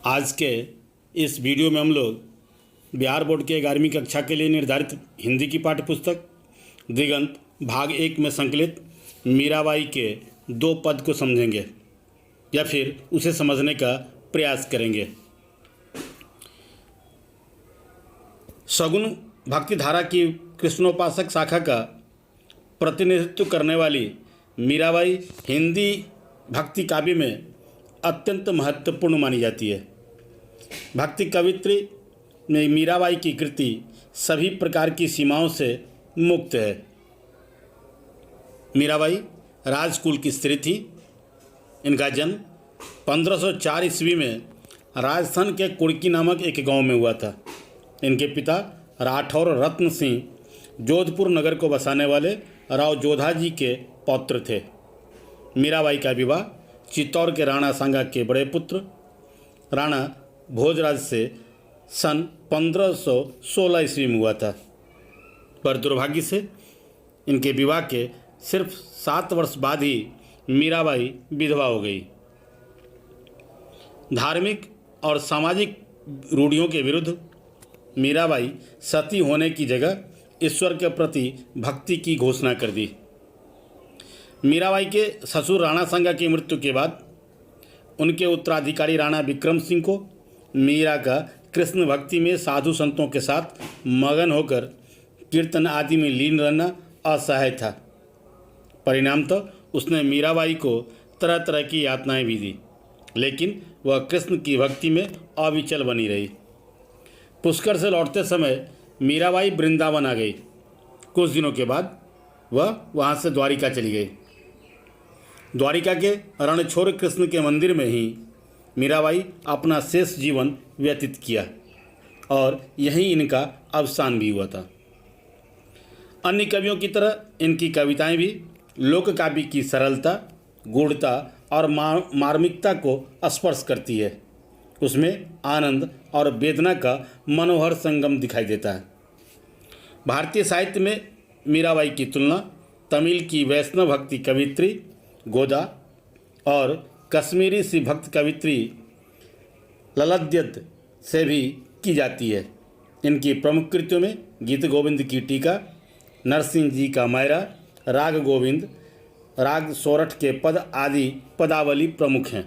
आज के इस वीडियो में हम लोग बिहार बोर्ड के 11वीं कक्षा के लिए निर्धारित हिंदी की पाठ्य पुस्तक दिगंत भाग 1 में संकलित मीराबाई के 2 पद को समझेंगे या फिर उसे समझने का प्रयास करेंगे। सगुण भक्ति धारा की कृष्णोपासक शाखा का प्रतिनिधित्व करने वाली मीराबाई हिंदी भक्ति काव्य में अत्यंत महत्वपूर्ण मानी जाती है। भक्ति कवित्री में मीराबाई की कृति सभी प्रकार की सीमाओं से मुक्त है। मीराबाई राजकुल की स्त्री थी। इनका जन्म 1504 ईस्वी में राजस्थान के कुड़की नामक एक गांव में हुआ था। इनके पिता राठौर रत्न सिंह जोधपुर नगर को बसाने वाले राव जोधा जी के पौत्र थे। मीराबाई का विवाह चित्तौड़ के राणा सांगा के बड़े पुत्र राणा भोजराज से सन 1516 ईस्वी में हुआ था, पर दुर्भाग्य से इनके विवाह के सिर्फ 7 वर्ष बाद ही मीराबाई विधवा हो गई। धार्मिक और सामाजिक रूढ़ियों के विरुद्ध मीराबाई सती होने की जगह ईश्वर के प्रति भक्ति की घोषणा कर दी। मीराबाई के ससुर राणा सांगा की मृत्यु के बाद उनके उत्तराधिकारी राणा विक्रम सिंह को मीरा का कृष्ण भक्ति में साधु संतों के साथ मगन होकर कीर्तन आदि में लीन रहना असहाय था। परिणामतः उसने मीराबाई को तरह तरह की यातनाएं भी दी, लेकिन वह कृष्ण की भक्ति में अविचल बनी रही। पुष्कर से लौटते समय मीराबाई वृंदावन आ गई। कुछ दिनों के बाद वह वहाँ से द्वारिका चली गई। द्वारिका के रणछोड़ कृष्ण के मंदिर में ही मीराबाई अपना शेष जीवन व्यतीत किया और यहीं इनका अवसान भी हुआ था। अन्य कवियों की तरह इनकी कविताएं भी लोक काव्य की सरलता, गूढ़ता और मार्मिकता को स्पर्श करती है। उसमें आनंद और वेदना का मनोहर संगम दिखाई देता है। भारतीय साहित्य में मीराबाई की तुलना तमिल की वैष्णव भक्ति कवित्री गोदा और कश्मीरी सी भक्त कवित्री ललद्यत से भी की जाती है। इनकी प्रमुख कृतियों में गीत गोविंद की टीका, नरसिंह जी का मायरा, राग गोविंद, राग सोरठ के पद आदि पदावली प्रमुख हैं।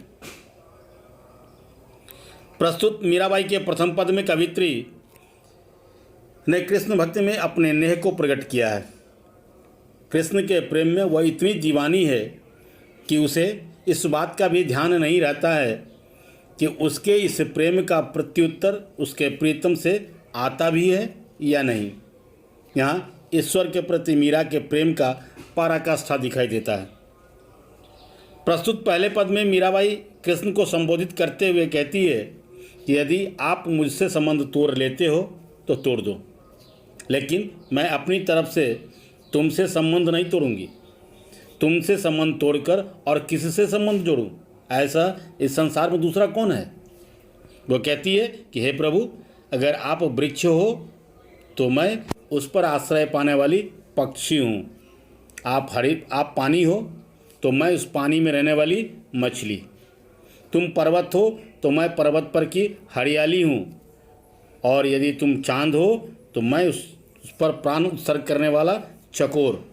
प्रस्तुत मीराबाई के प्रथम पद में कवित्री ने कृष्ण भक्ति में अपने नेह को प्रकट किया है। कृष्ण के प्रेम में वह इतनी दीवानी है कि उसे इस बात का भी ध्यान नहीं रहता है कि उसके इस प्रेम का प्रत्युत्तर उसके प्रीतम से आता भी है या नहीं। यहाँ ईश्वर के प्रति मीरा के प्रेम का पराकाष्ठा दिखाई देता है। प्रस्तुत पहले पद में मीराबाई कृष्ण को संबोधित करते हुए कहती है कि यदि आप मुझसे संबंध तोड़ लेते हो तो तोड़ दो, लेकिन मैं अपनी तरफ से तुमसे संबंध नहीं तोड़ूंगी। तुमसे संबंध तोड़कर और किससे संबंध जोड़ूं? ऐसा इस संसार में दूसरा कौन है? वो कहती है कि हे प्रभु, अगर आप वृक्ष हो तो मैं उस पर आश्रय पाने वाली पक्षी हूँ। आप पानी हो तो मैं उस पानी में रहने वाली मछली। तुम पर्वत हो तो मैं पर्वत पर की हरियाली हूँ, और यदि तुम चांद हो तो मैं उस पर प्राण उत्सर्ग करने वाला चकोर,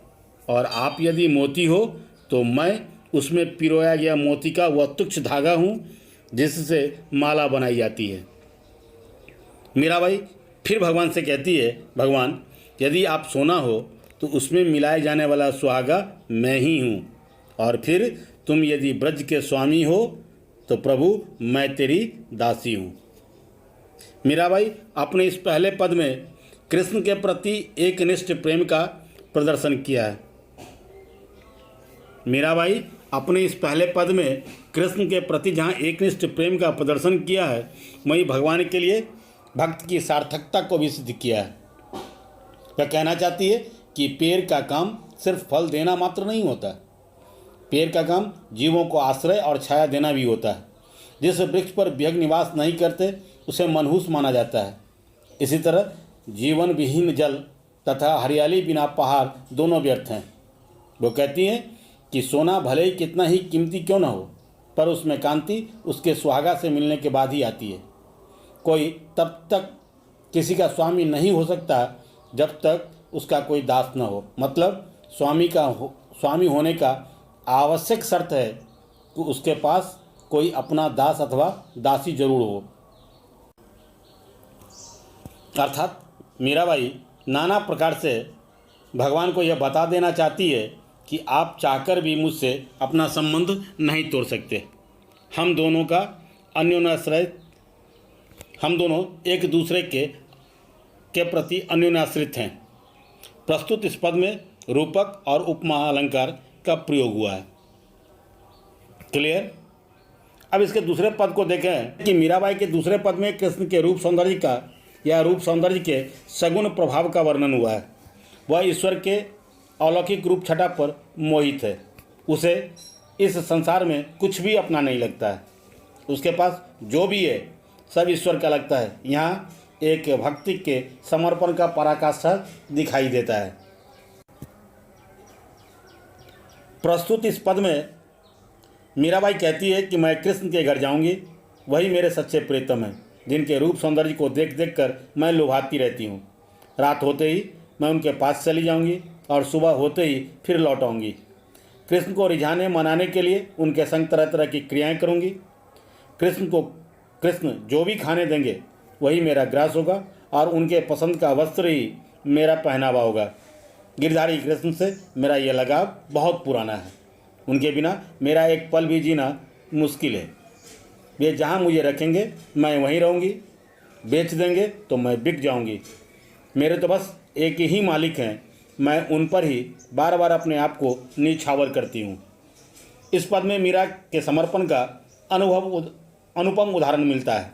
और आप यदि मोती हो तो मैं उसमें पिरोया गया मोती का वह तुच्छ धागा हूँ जिससे माला बनाई जाती है। मीराबाई फिर भगवान से कहती है, भगवान, यदि आप सोना हो तो उसमें मिलाए जाने वाला सुहागा मैं ही हूँ, और फिर तुम यदि ब्रज के स्वामी हो तो प्रभु मैं तेरी दासी हूँ। मीराबाई अपने इस पहले पद में कृष्ण के प्रति एकनिष्ठ प्रेम का प्रदर्शन किया है। मीराबाई अपने इस पहले पद में कृष्ण के प्रति जहाँ एकनिष्ठ प्रेम का प्रदर्शन किया है, वहीं भगवान के लिए भक्त की सार्थकता को भी सिद्ध किया है। वह कहना चाहती है कि पेड़ का काम सिर्फ फल देना मात्र नहीं होता, पेड़ का काम जीवों को आश्रय और छाया देना भी होता है। जिस वृक्ष पर विहग निवास नहीं करते उसे मनहूस माना जाता है। इसी तरह जीवन विहीन जल तथा हरियाली बिना पहाड़ दोनों व्यर्थ हैं। वो कहती हैं कि सोना भले ही कितना ही कीमती क्यों न हो, पर उसमें कांति उसके सुहागा से मिलने के बाद ही आती है। कोई तब तक किसी का स्वामी नहीं हो सकता जब तक उसका कोई दास न हो। मतलब स्वामी होने का आवश्यक शर्त है कि उसके पास कोई अपना दास अथवा दासी जरूर हो। अर्थात मीराबाई नाना प्रकार से भगवान को यह बता देना चाहती है कि आप चाहकर भी मुझसे अपना संबंध नहीं तोड़ सकते। हम दोनों एक दूसरे के प्रति अन्योन्याश्रित हैं। प्रस्तुत इस पद में रूपक और उपमा अलंकार का प्रयोग हुआ है। क्लियर। अब इसके दूसरे पद को देखें कि मीराबाई के दूसरे पद में कृष्ण के रूप सौंदर्य का या रूप सौंदर्य के सगुण प्रभाव का वर्णन हुआ है। वह ईश्वर के अलौकिक रूप छटा पर मोहित है। उसे इस संसार में कुछ भी अपना नहीं लगता है। उसके पास जो भी है सब ईश्वर का लगता है। यहाँ एक भक्ति के समर्पण का पराकाष्ठा दिखाई देता है। प्रस्तुत इस पद में मीराबाई कहती है कि मैं कृष्ण के घर जाऊंगी, वही मेरे सच्चे प्रियतम हैं, जिनके रूप सौंदर्य को देख देख कर मैं लुभाती रहती हूँ। रात होते ही मैं उनके पास चली जाऊंगी और सुबह होते ही फिर लौट आऊँगी। कृष्ण को रिझाने मनाने के लिए उनके संग तरह तरह की क्रियाएं करूँगी। कृष्ण जो भी खाने देंगे वही मेरा ग्रास होगा और उनके पसंद का वस्त्र ही मेरा पहनावा होगा। गिरधारी कृष्ण से मेरा यह लगाव बहुत पुराना है। उनके बिना मेरा एक पल भी जीना मुश्किल है। वे जहाँ मुझे रखेंगे मैं वहीं रहूँगी, बेच देंगे तो मैं बिक जाऊँगी। मेरे तो बस एक ही मालिक हैं, मैं उन पर ही बार बार अपने आप को नीछावर करती हूँ। इस पद में मीरा के समर्पण का अनुपम उदाहरण मिलता है।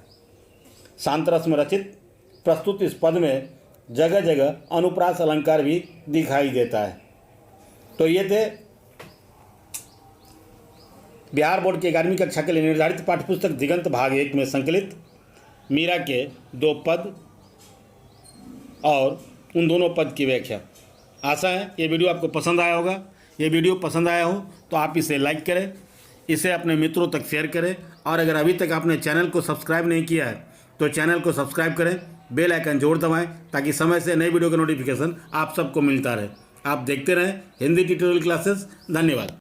शांतरस में रचित प्रस्तुत इस पद में जगह जगह अनुप्रास अलंकार भी दिखाई देता है। तो ये थे बिहार बोर्ड की 11वीं कक्षा के लिए निर्धारित पाठ्यपुस्तक दिगंत भाग 1 में संकलित मीरा के 2 पद और उन दोनों पद की व्याख्या। आशा है ये वीडियो आपको पसंद आया होगा। ये वीडियो पसंद आया हो तो आप इसे लाइक करें, इसे अपने मित्रों तक शेयर करें और अगर अभी तक आपने चैनल को सब्सक्राइब नहीं किया है तो चैनल को सब्सक्राइब करें, बेल आइकन जरूर दबाएं ताकि समय से नई वीडियो का नोटिफिकेशन आप सबको मिलता रहे। आप देखते रहें हिंदी ट्यूटोरियल क्लासेस। धन्यवाद।